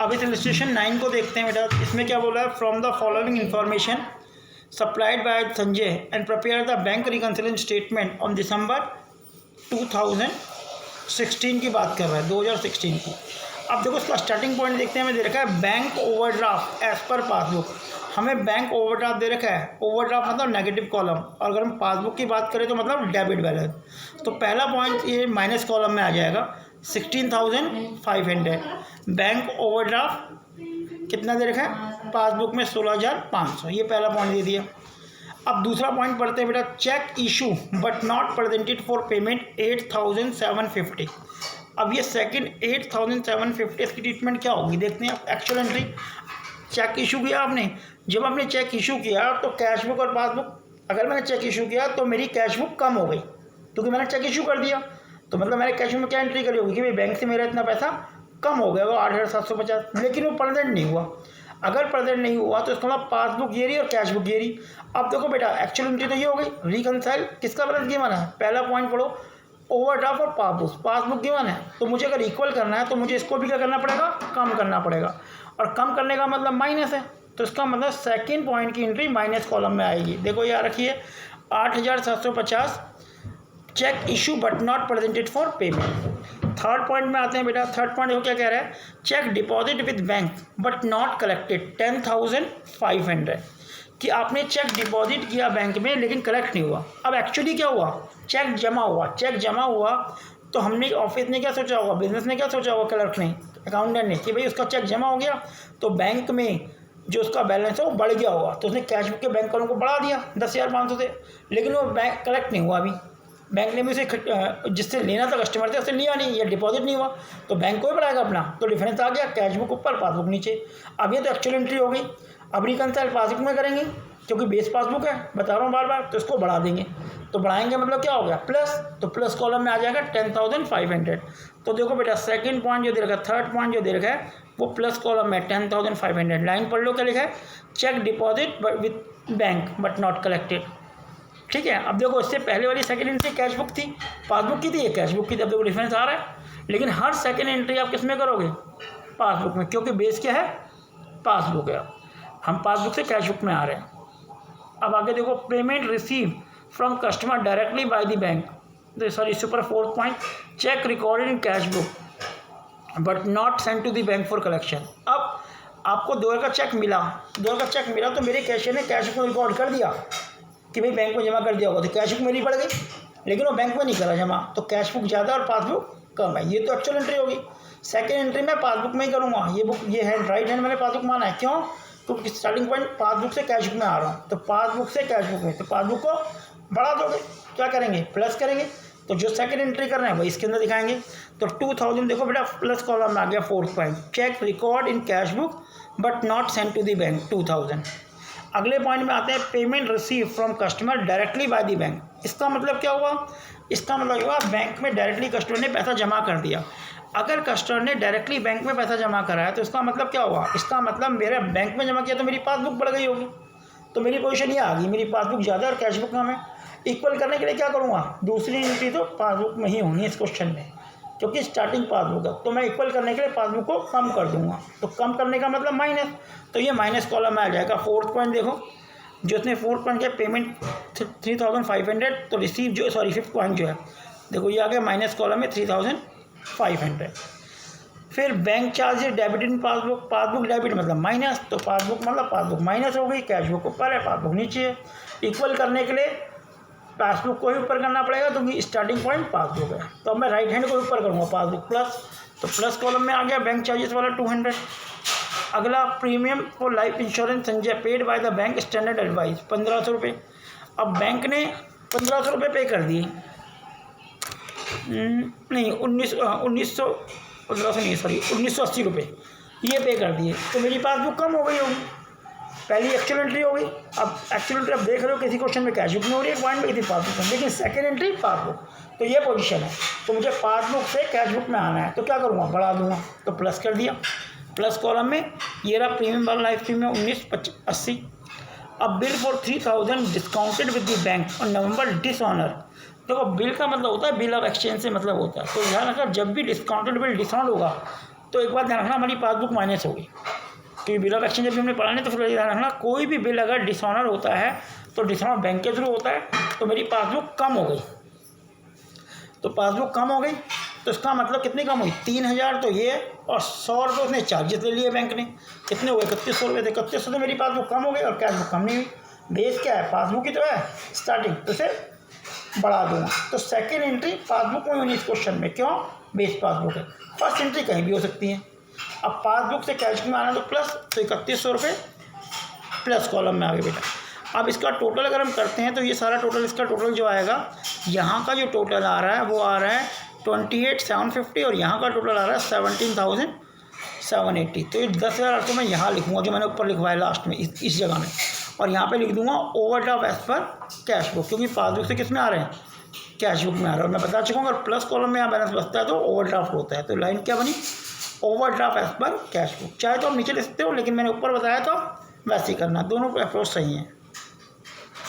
अब इस इलस्ट्रेशन 9 को देखते हैं बेटा। इसमें क्या बोला है, from the following information supplied by Sanjay and prepare the bank reconciliation statement on December 2016 की बात कर रहा है, 2016 की। अब देखो उसका स्टार्टिंग पॉइंट देखते हैं। हमें दे रखा है bank overdraft as per passbook. हमें बैंक ओवरड्राफ्ट दे रखा है। ओवरड्राफ्ट मतलब नेगेटिव कॉलम, और अगर हम पासबुक की बात करें तो मतलब डेबिट बैलेंस। तो पहला पॉइंट ये माइनस कॉलम में आ जाएगा 16,500। बैंक ओवरड्राफ्ट कितना दे रखा है, पासबुक में 16,500, ये पहला पॉइंट दे दिया। अब दूसरा पॉइंट पढ़ते हैं बेटा, cheque issue but not presented for payment 8,750। अब ये सेकंड 8,750 इसकी ट्रीटमेंट क्या होगी देखते हैं। एक्चुअल एंट्री, चेक इशू किया आपने। जब आपने चेक इशू किया तो कैश बुक और पासबुक, अगर मैंने चेक इशू किया तो मेरी कैश बुक कम हो गई क्योंकि मैंने चेक इशू कर दिया। तो मतलब मैंने कैश बुक में क्या एंट्री करी होगी कि भाई बैंक से मेरा इतना पैसा कम हो गया, वो 8,750, लेकिन वो प्रेजेंट नहीं हुआ। अगर प्रेजेंट नहीं हुआ तो इसका मतलब पासबुक ये रही और कैश बुक ये रही। अब देखो बेटा, एक्चुअल एंट्री तो ये हो गई। रिकनसाइल किसका बैलेंस गिवन है, पहला पॉइंट पढ़ो, ओवरड्राफ्ट और पासबुक गिवन है। तो मुझे अगर इक्वल करना है तो मुझे इसको भी क्या करना पड़ेगा, कम करना पड़ेगा। और कम करने का मतलब माइनस है, तो इसका मतलब सेकंड पॉइंट की एंट्री माइनस कॉलम में आएगी। देखो याद रखिए 8,750 cheque issue but not presented for payment. Third point में आते हैं बेटा। थर्ड पॉइंट देखो क्या कह रहा है, cheque deposit with bank but not collected 10,500, कि आपने चेक डिपॉजिट किया बैंक में लेकिन कलेक्ट नहीं हुआ। अब एक्चुअली क्या हुआ, चेक जमा हुआ। चेक जमा हुआ तो हमने, ऑफिस ने क्या सोचा होगा, बिजनेस ने क्या सोचा होगा, क्लर्क ने, अकाउंटेंट ने, कि भाई उसका चेक जमा हो गया तो बैंक में जो उसका बैलेंस है वो बढ़ गया होगा, तो उसने कैश बुक के बैंक वालों को बढ़ा दिया 10,500 से, लेकिन वो बैंक कलेक्ट नहीं हुआ। अभी बैंक ने भी उसे जिससे लेना था कस्टमर से उससे लिया नहीं, या डिपॉजिट नहीं हुआ, तो बैंक को ही बढ़ाएगा अपना। तो डिफरेंस आ गया, कैश बुक ऊपर पासबुक नीचे। अब ये तो एक्चुअल एंट्री हो गई। अब रिकनसाइल पासबुक में करेंगे क्योंकि बेस पासबुक है, बता रहा हूँ बार बार, तो इसको बढ़ा देंगे। तो बढ़ाएंगे मतलब क्या हो गया, प्लस, तो प्लस कॉलम में आ जाएगा 10,500। तो देखो बेटा सेकंड पॉइंट जो दे रखा है, थर्ड पॉइंट जो दे रखा है वो प्लस कॉलम में 10,500। लाइन पढ़ लो क्या लिखा है, cheque deposit with bank but not collected. ठीक है। अब देखो इससे पहले वाली सेकंड एंट्री कैश बुक थी, पासबुक की थी, ये कैश बुक की थी। अब देखो डिफरेंस आ रहा है, लेकिन हर सेकंड एंट्री आप किस में करोगे, पासबुक में, क्योंकि बेस क्या है, पासबुक है। हम पासबुक से कैश बुक में आ रहे हैं। अब आगे देखो, payment receive from customer directly by the bank, sorry super fourth point, cheque recorded in cash book but not send to the bank for collection. अब आपको $2 का चेक मिला, $2 का चेक मिला तो मेरे कैशियर ने कैश बुक में रिकॉर्ड कर दिया कि भाई बैंक में जमा कर दिया होगा, तो कैश बुक मेरी पड़ गई, लेकिन वो बैंक में नहीं करा जमा, तो कैश बुक ज़्यादा और पासबुक कम है। ये तो एक्चुअल एंट्री होगी। सेकंड एंट्री मैं पासबुक में ही करूँगा। ये बुक, ये हैंड, राइट हैंड मैंने पासबुक माना है, क्यों, तो स्टार्टिंग पॉइंट पासबुक से कैश बुक में आ रहा हूँ, तो पासबुक से कैश बुक में, तो पासबुक को बढ़ा दोगे, क्या करेंगे, प्लस करेंगे। तो जो सेकंड एंट्री कर रहे हैं वही इसके अंदर दिखाएंगे। तो 2,000 देखो बेटा प्लस कॉलम में आ गया fourth point, cheque record in cash book but not send to the bank 2,000। अगले पॉइंट में आते हैं, payment receive from customer directly by the bank. इसका मतलब क्या हुआ, इसका मतलब हुआ बैंक में डायरेक्टली कस्टमर ने पैसा जमा कर दिया। अगर कस्टमर ने डायरेक्टली बैंक में पैसा जमा कराया तो इसका मतलब क्या हुआ, इसका मतलब मेरे बैंक में जमा किया तो मेरी पासबुक बढ़ गई होगी, तो मेरी पोजीशन ये आ गई, मेरी पासबुक ज़्यादा और कैश बुक कम है। इक्वल करने के लिए क्या करूँगा, दूसरी एंट्री तो पासबुक में ही होनी है इस क्वेश्चन में, क्योंकि स्टार्टिंग पासबुक है, तो मैं इक्वल करने के लिए पासबुक को कम कर दूंगा। तो कम करने का मतलब माइनस, तो ये माइनस कॉलम में आ जाएगा। फोर्थ पॉइंट देखो, जो इसने फोर्थ पॉइंट किया, पेमेंट 3,500, तो रिसीव जो, सॉरी फिफ्थ पॉइंट जो है, देखो ये आ गया माइनस कॉलम में 3,500। फिर bank charges debit in passbook, passbook debit मतलब माइनस, तो पासबुक मतलब पासबुक माइनस हो गई, कैश बुक ऊपर है, पासबुक नीचे है। इक्वल करने के लिए पासबुक को ही ऊपर करना पड़ेगा क्योंकि स्टार्टिंग पॉइंट पासबुक है, तो अब मैं राइट हैंड को ऊपर करूँगा, पासबुक प्लस, तो प्लस कॉलम में आ गया बैंक चार्जेस वाला 200। अगला, premium for life insurance Sanjay paid by the bank standard advice 1,500 रुपये। अब बैंक ने 1,500 रुपये पे कर दिए, नहीं 1,980 रुपये ये पे कर दिए, तो मेरी पासबुक कम हो गई होगी। पहली एक्चुअल एंट्री हो गई। अब एक्चुअल एंट्री आप देख रहे हो किसी क्वेश्चन में कैश बुक में हो रही है, पॉइंट में किसी पासबुक में, लेकिन सेकंड एंट्री पासबुक, तो ये पोजीशन है। तो मुझे पासबुक से कैश बुक में आना है, तो क्या करूँगा, बढ़ा दूंगा, तो प्लस कर दिया। प्लस कॉलम में ये रहा प्रीमियम वाला लाइफ प्रीमियम 1980। अब bill for 3,000 discounted with the bank on November dishonour. देखो बिल का मतलब होता है बिल ऑफ एक्सचेंज से मतलब होता है, तो ध्यान रखना जब भी डिस्काउंटेड बिल डिसऑनर होगा तो एक बात ध्यान रखना, हमारी पासबुक माइनस होगी, क्योंकि बिल ऑफ एक्सचेंज जब हमने पढ़ा नहीं तो फिर ध्यान रखना कोई भी बिल अगर डिसऑनर होता है तो डिसऑनर बैंक के थ्रू होता है, तो मेरी पासबुक कम हो गई। तो पासबुक कम हो गई तो इसका मतलब कितनी कम हुई, 3000 तो ये, और 100 रुपये उसने चार्जेस ले लिए बैंक ने, कितने हुए 3100 रुपये थे। 3100 से मेरी पासबुक कम हो गई और कैश बुक कम नहीं हुई। बेस क्या है, पासबुक ही तो है स्टार्टिंग, तो उसे बढ़ा दूंगा। तो सेकेंड एंट्री पासबुक में होनी इस क्वेश्चन में, क्यों, बेस पासबुक है। फर्स्ट एंट्री कहीं भी हो सकती है। अब पासबुक से कैश में आना तो प्लस, तो 3100 रुपये प्लस कॉलम में आ गए बेटा। अब इसका टोटल अगर हम करते हैं तो ये सारा टोटल, इसका टोटल जो आएगा, यहाँ का जो टोटल आ रहा है वो आ रहा है 28,750 और यहाँ का टोटल आ रहा है 17,780। तो ये 10,000 तो मैं यहाँ लिखूँगा जो मैंने ऊपर लिखवाया लास्ट में इस जगह में, और यहाँ पे लिख दूंगा overdraft as per cash book, क्योंकि पासबुक से किस में आ रहे हैं, कैश बुक में आ रहा है। और मैं बता चुका हूँ अगर प्लस कॉलम में यहाँ बैलेंस बचता है तो ओवरड्राफ्ट होता है। तो लाइन क्या बनी, overdraft as per cash book. चाहे तो आप नीचे लिख सकते हो, लेकिन मैंने ऊपर बताया तो वैसे ही करना, दोनों अप्रोच सही हैं।